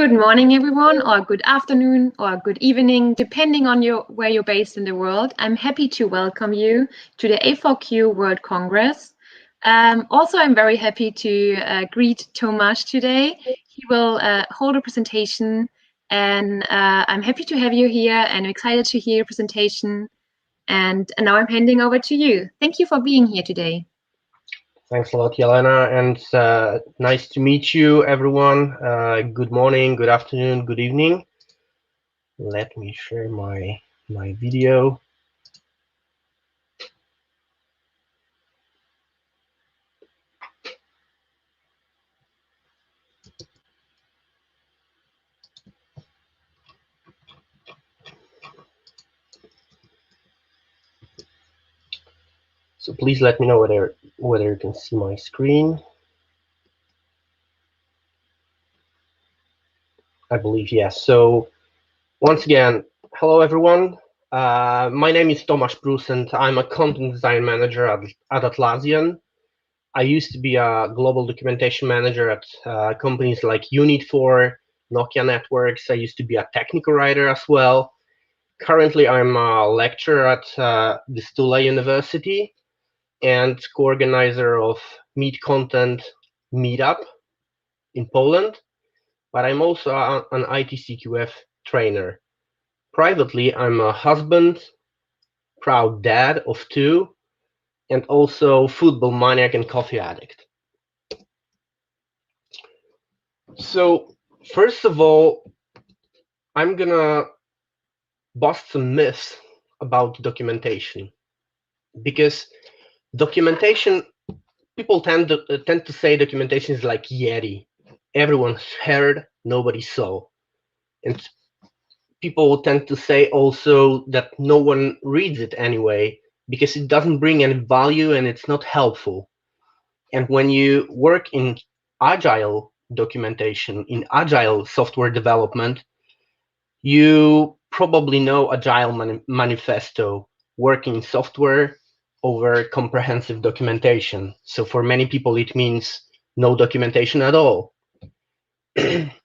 Good morning, everyone, or good afternoon, or good evening, depending on where you're based in the world. I'm happy to welcome you to the A4Q World Congress. Also, I'm very happy to greet Tomasz today. He will hold a presentation, and I'm happy to have you here, and I'm excited to hear your presentation. And now I'm handing over to you. Thank you for being here today. Thanks a lot, Jelena, and nice to meet you, everyone. Good morning, good afternoon, good evening. Let me share my video. So please let me know whether you can see my screen. I believe yes. So once again, hello everyone. My name is Tomasz Prus, and I'm a content design manager at Atlassian. I used to be a global documentation manager at companies like Unit4, Nokia networks. I used to be a technical writer as well. Currently, I'm a lecturer at Wroclaw University and co-organizer of Meet Content Meetup in Poland, but I'm also an ITCQF trainer. Privately, I'm a husband, proud dad of 2, and also football maniac and coffee addict. So first of all, I'm gonna bust some myths about documentation, because documentation, people tend to say documentation is like Yeti. Everyone's heard, nobody saw. And people tend to say also that no one reads it anyway, because it doesn't bring any value and it's not helpful. And when you work in agile documentation, in agile software development, you probably know Agile Manifesto, working software over comprehensive documentation. So for many people, it means no documentation at all.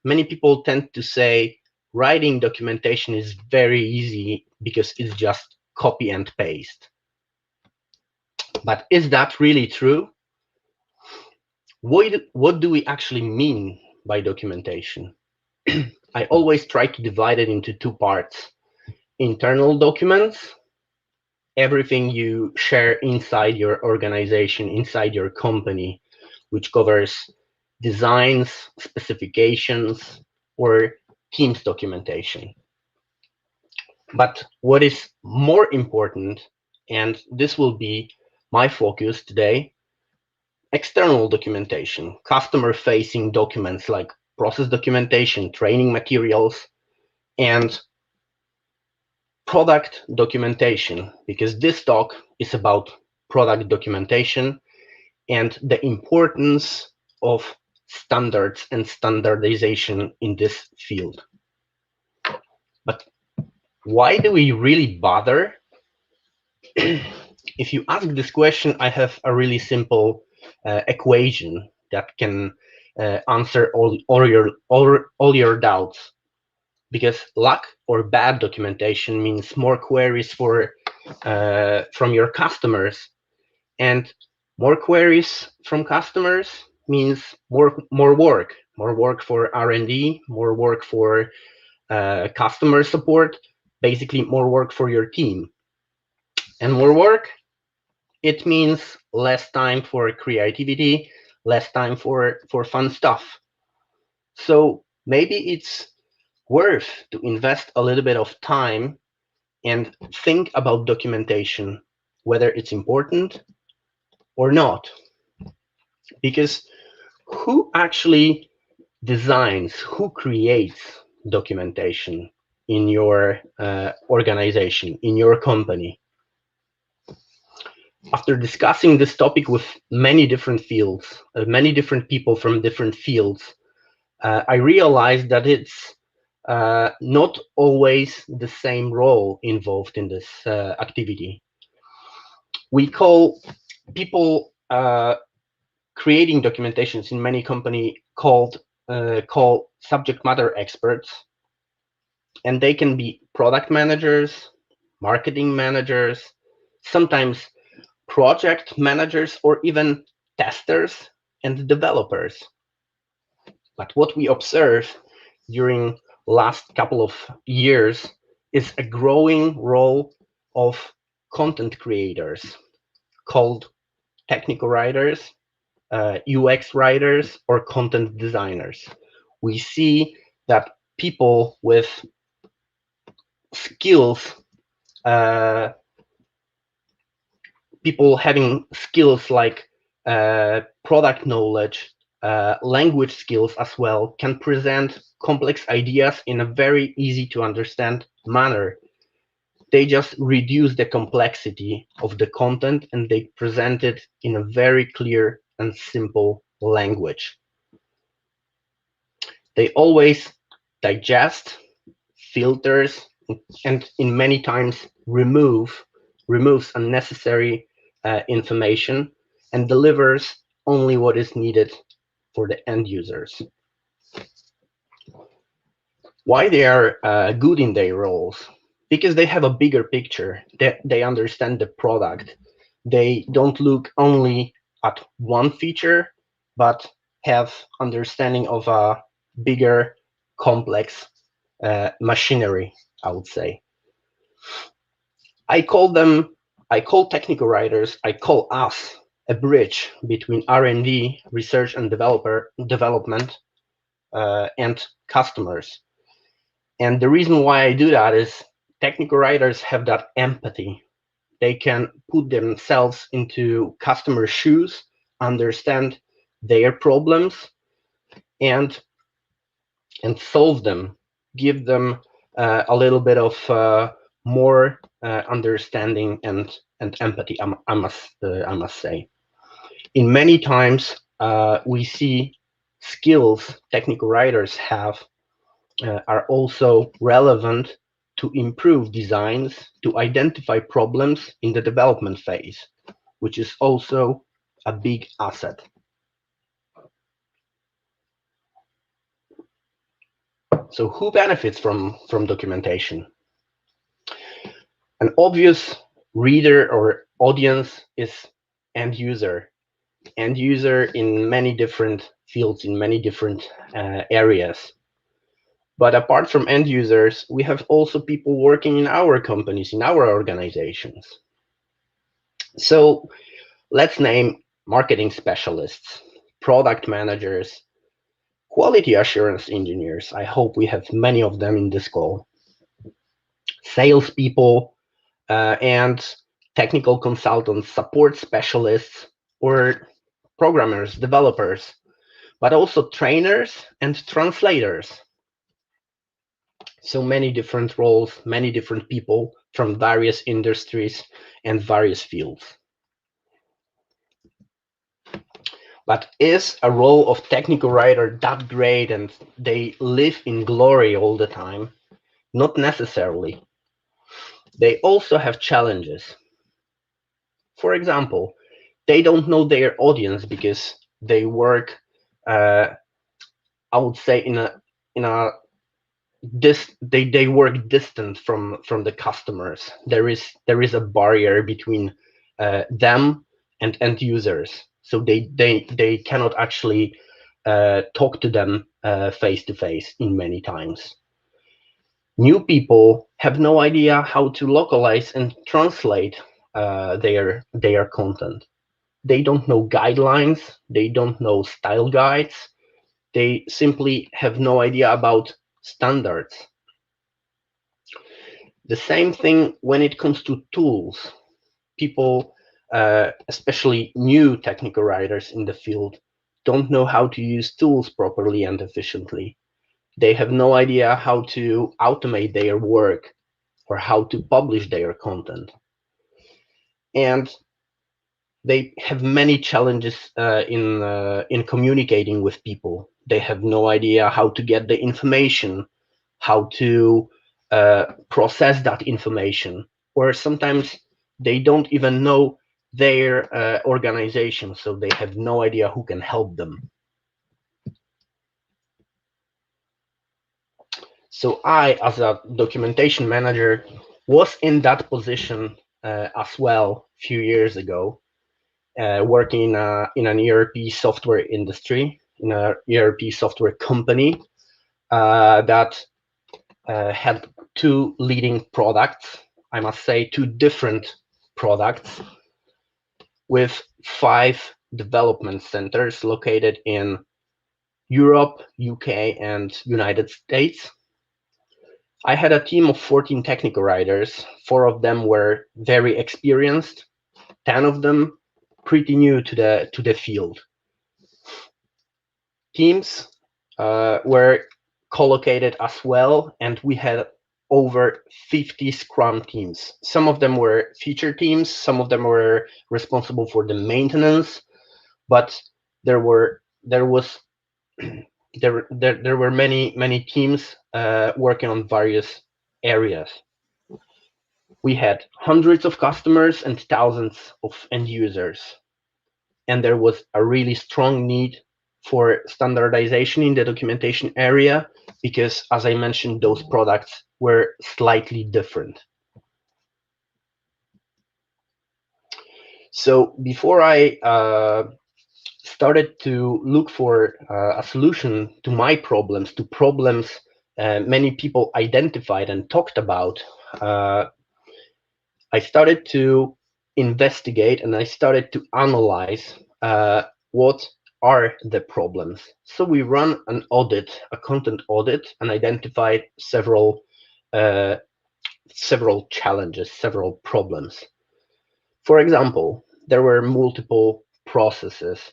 Many people tend to say writing documentation is very easy because it's just copy and paste. But is that really true? What do we actually mean by documentation? I always try to divide it into 2 parts. Internal documents, everything you share inside your organization, inside your company, which covers designs, specifications, or Teams documentation. But what is more important, and this will be my focus today, external documentation, customer-facing documents like process documentation, training materials, and product documentation, because this talk is about product documentation and the importance of standards and standardization in this field. But why do we really bother? If you ask this question, I have a really simple equation that can answer all your doubts. Because lack or bad documentation means more queries from your customers, and more queries from customers means more work for R&D, more work for customer support, basically more work for your team. And more work, it means less time for creativity, less time for fun stuff. So maybe it's worth to invest a little bit of time and think about documentation, whether it's important or not. Because who actually designs, who creates documentation in your organization, in your company? After discussing this topic with many different fields, many different people from different fields, I realized that it's not always the same role involved in this activity. We call people creating documentations in many companies call subject matter experts, and they can be product managers, marketing managers, sometimes project managers, or even testers and developers. But what we observe during last couple of years is a growing role of content creators called technical writers, UX writers, or content designers. We see that people with skills, people having skills like product knowledge, language skills as well, can present complex ideas in a very easy to understand manner. They just reduce the complexity of the content and they present it in a very clear and simple language. They always digest, filters, and in many times removes unnecessary information and delivers only what is needed for the end users. Why they are good in their roles? Because they have a bigger picture. They understand the product. They don't look only at one feature, but have understanding of a bigger, complex machinery, I would say. I call technical writers, I call us a bridge between R&D, research and development, and customers. And the reason why I do that is technical writers have that empathy. They can put themselves into customer shoes, understand their problems, and solve them, give them a little bit of more understanding and empathy. I must say, in many times we see skills technical writers have are also relevant to improve designs, to identify problems in the development phase, which is also a big asset. So who benefits from documentation? An obvious reader or audience is end user. End user in many different fields, in many different areas. But apart from end users, we have also people working in our companies, in our organizations. So let's name marketing specialists, product managers, quality assurance engineers. I hope we have many of them in this call. Salespeople and technical consultants, support specialists, or programmers, developers, but also trainers and translators. So many different roles, many different people from various industries and various fields. But is a role of technical writer that great and they live in glory all the time? Not necessarily. They also have challenges. For example, they don't know their audience because they work, I would say, they work distant from the customers. There is a barrier between them and end users, so they cannot actually talk to them face to face in many times. New people have no idea how to localize and translate their content. They don't know guidelines, they don't know style guides, they simply have no idea about standards. The same thing when it comes to tools. People, especially new technical writers in the field, don't know how to use tools properly and efficiently. They have no idea how to automate their work or how to publish their content. And they have many challenges in communicating with people. They have no idea how to get the information, how to process that information, or sometimes they don't even know their organization, so they have no idea who can help them. So I, as a documentation manager, was in that position as well a few years ago, working in an ERP software industry, in an ERP software company that had two leading products, I must say, two different products, with 5 development centers located in Europe, UK, and United States. I had a team of 14 technical writers. 4 of them were very experienced, 10 of them pretty new to the field. Teams were collocated as well, and we had over 50 Scrum teams. Some of them were feature teams, some of them were responsible for the maintenance, but there were many teams working on various areas. We had hundreds of customers and thousands of end users, and there was a really strong need for standardization in the documentation area because, as I mentioned, those products were slightly different. So before I started to look for a solution to my problems, to problems many people identified and talked about, I started to investigate and I started to analyze what are the problems. So we run an audit, a content audit, and identified several challenges, several problems. For example, there were multiple processes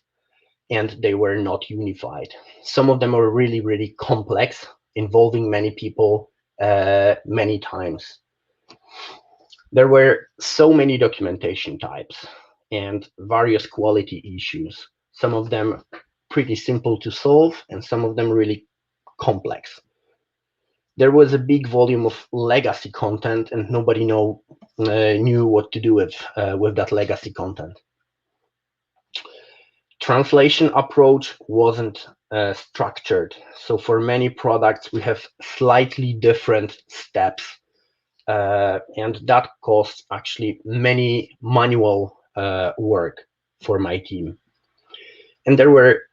and they were not unified. Some of them were really, really complex, involving many people many times. There were so many documentation types and various quality issues, some of them pretty simple to solve and some of them really complex. There was a big volume of legacy content and nobody knew what to do with that legacy content. Translation approach wasn't structured. So for many products, we have slightly different steps, and that caused actually many manual work for my team. And there were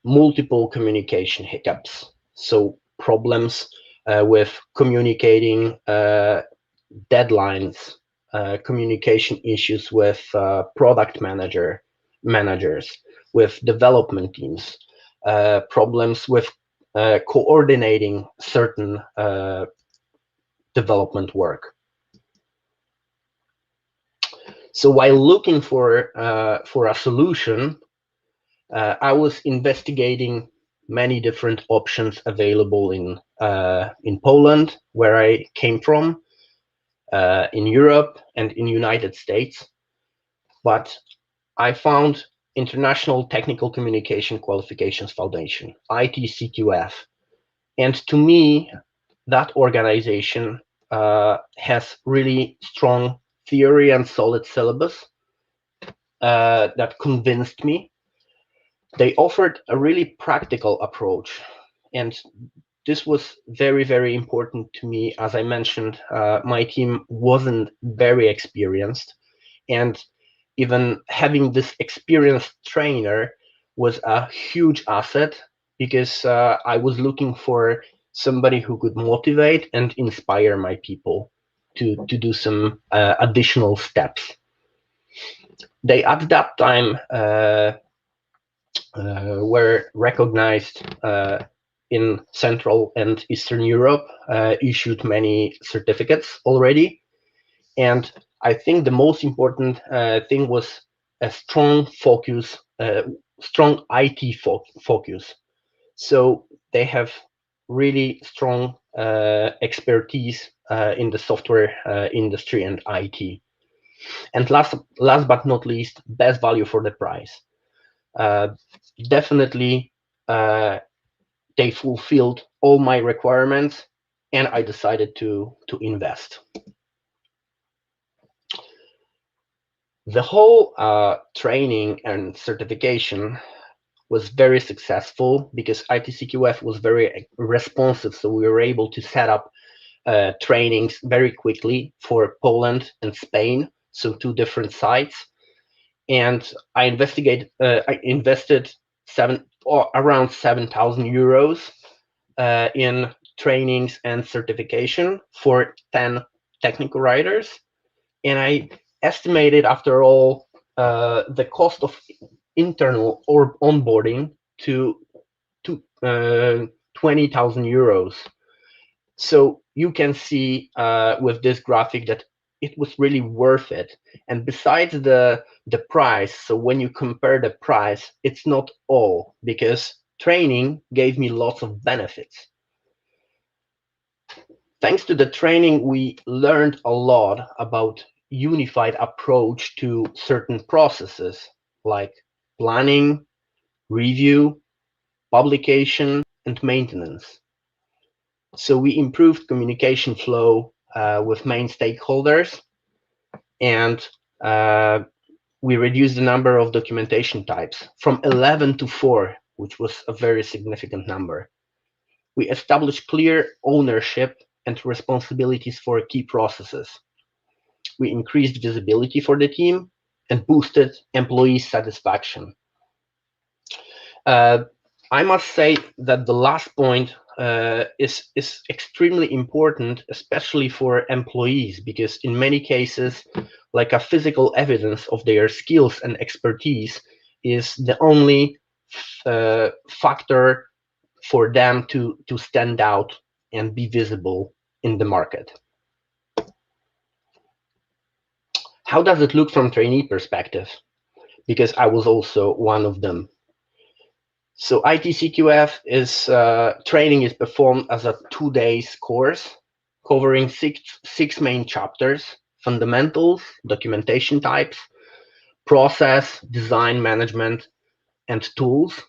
multiple communication hiccups. So problems with communicating deadlines, communication issues with product managers, with development teams, problems with coordinating certain development work. So while looking for a solution, I was investigating many different options available in Poland, where I came from, in Europe and in United States, but I found International Technical Communication Qualifications Foundation, ITCQF. And to me, that organization has really strong theory and solid syllabus that convinced me. They offered a really practical approach. And this was very, very important to me. As I mentioned, my team wasn't very experienced. And even having this experienced trainer was a huge asset because I was looking for somebody who could motivate and inspire my people to do some additional steps. They, at that time, were recognized in Central and Eastern Europe, issued many certificates already. And I think the most important thing was a strong focus, strong IT focus. So they have really strong expertise in the software industry and IT. And last but not least, best value for the price. Definitely, they fulfilled all my requirements, and I decided to invest. The whole training and certification was very successful because ITCQF was very responsive, so we were able to set up trainings very quickly for Poland and Spain, so 2 different sites. And I invested around 7,000 euros in trainings and certification for 10 technical writers. And I estimated, after all, the cost of internal or onboarding to 20,000 euros. So you can see with this graphic that it was really worth it. And besides the price, so when you compare the price, it's not all, because training gave me lots of benefits. Thanks to the training, we learned a lot about unified approach to certain processes like planning, review, publication, and maintenance. So we improved communication flow with main stakeholders, and we reduced the number of documentation types from 11 to 4, which was a very significant number. We established clear ownership and responsibilities for key processes. We increased visibility for the team and boosted employee satisfaction. I must say that the last point is extremely important, especially for employees, because in many cases, like a physical evidence of their skills and expertise is the only factor for them to stand out and be visible in the market. How does it look from trainee perspective? Because I was also one of them. So ITCQF is training is performed as a 2 days course covering six main chapters: fundamentals, documentation types, process, design management, and tools.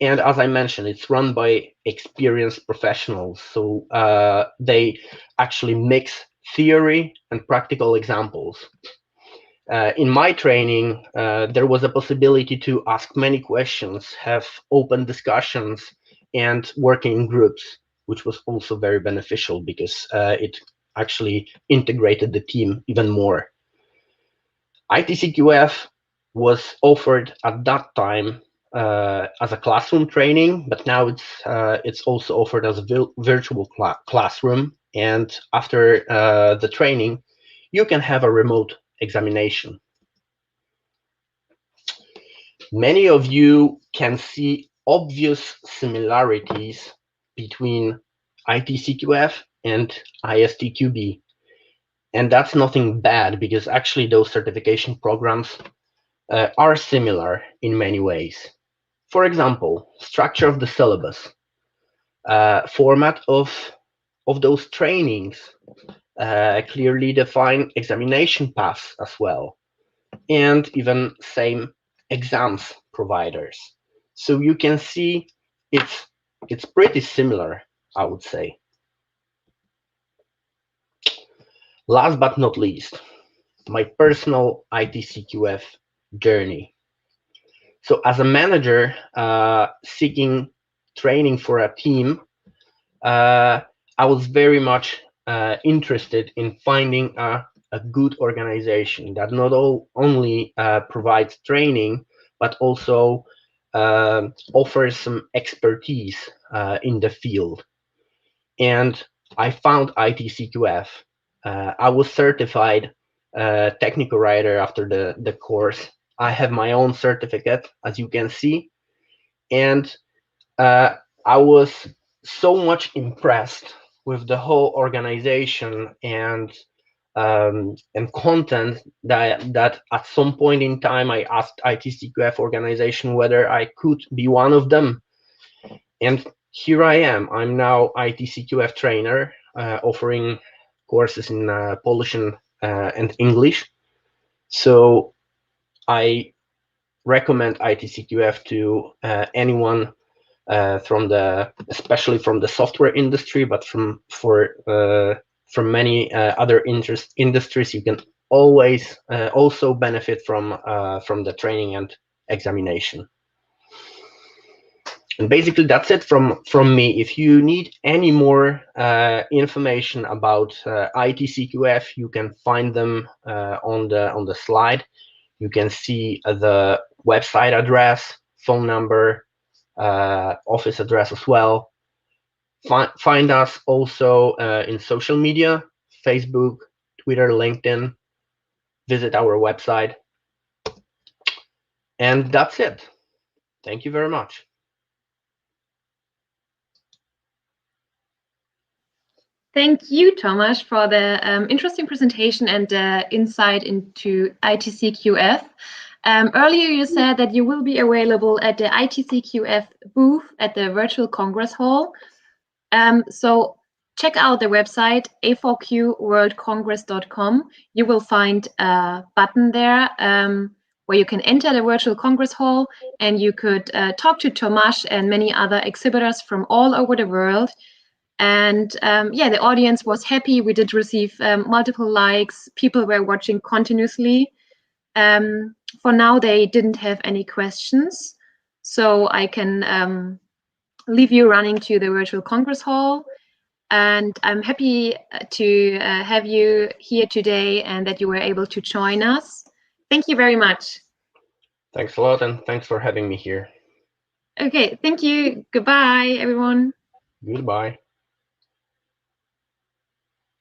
And as I mentioned, it's run by experienced professionals. So they actually mix theory and practical examples. In my training, there was a possibility to ask many questions, have open discussions, and work in groups, which was also very beneficial because it actually integrated the team even more. ITCQF was offered at that time as a classroom training, but now it's also offered as a virtual classroom. And after the training, you can have a remote examination. Many of you can see obvious similarities between ITCQF and ISTQB. And that's nothing bad, because actually those certification programs are similar in many ways. For example, structure of the syllabus, format of those trainings, clearly define examination paths as well, and even same exams providers. So you can see it's pretty similar, I would say. Last but not least, my personal ITCQF journey. So as a manager seeking training for a team, I was very much interested in finding a good organization that not only provides training, but also offers some expertise in the field. And I found ITCQF. I was certified technical writer after the course. I have my own certificate, as you can see. And I was so much impressed with the whole organization and content that at some point in time I asked ITCQF organization whether I could be one of them. And here I am. I'm now ITCQF trainer, offering courses in Polish and English. So I recommend ITCQF to anyone especially from the software industry, but from many other industries. You can always also benefit from the training and examination. And basically, that's it from me. If you need any more information about ITCQF, you can find them on the slide. You can see the website address, phone number, office address as well. Find us also in social media, Facebook, Twitter, LinkedIn. Visit our website. And that's it. Thank you very much. Thank you, Tomasz, for the interesting presentation and insight into ITCQF. Earlier, you said that you will be available at the ITCQF booth at the Virtual Congress Hall. So check out the website, a4qworldcongress.com. You will find a button there where you can enter the Virtual Congress Hall, and you could talk to Tomasz and many other exhibitors from all over the world. And yeah, the audience was happy. We did receive multiple likes. People were watching continuously. For now, they didn't have any questions. So I can leave you running to the Virtual Congress Hall. And I'm happy to have you here today and that you were able to join us. Thank you very much. Thanks a lot, and thanks for having me here. Okay, thank you. Goodbye, everyone. Goodbye.